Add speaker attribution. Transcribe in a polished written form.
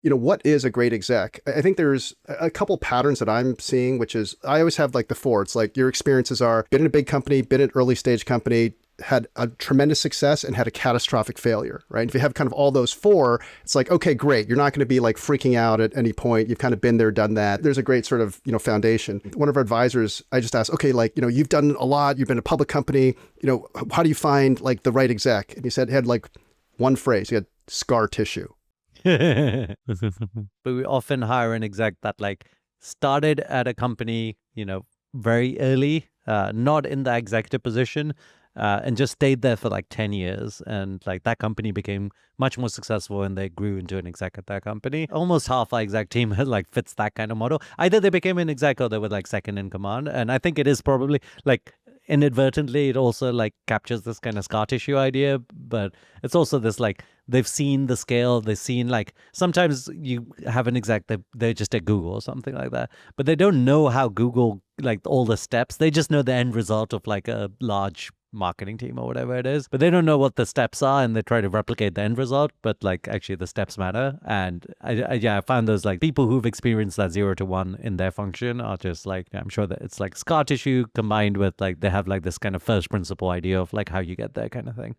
Speaker 1: what is a great exec? I think there's a couple patterns that I'm seeing, which is I always have like the four. It's like your experiences are been in a big company, been an early stage company, had a tremendous success and had a catastrophic failure, right? And if you have kind of all those four, it's like, okay, great. You're not going to be like freaking out at any point. You've kind of been there, done that. There's a great sort of, foundation. One of our advisors, I just asked, okay, like, you've done a lot. You've been a public company. How do you find like the right exec? And he said he had like one phrase. He had scar tissue.
Speaker 2: But we often hire an exec that like started at a company, very early, not in the executive position, and just stayed there for like 10 years. And like that company became much more successful and they grew into an exec at that company. Almost half our exec team like fits that kind of model. Either they became an exec or they were like second in command. And I think it is probably like inadvertently, it also like captures this kind of scar tissue idea, but it's also this like, they've seen the scale, they've seen like, sometimes you have an exec that they're just at Google or something like that, but they don't know how Google, like all the steps, they just know the end result of like a large marketing team or whatever it is, but they don't know what the steps are and they try to replicate the end result, but like actually the steps matter. And I found those like people who've experienced that 0 to 1 in their function are just like, I'm sure that it's like scar tissue combined with like they have like this kind of first principle idea of like how you get there kind of thing.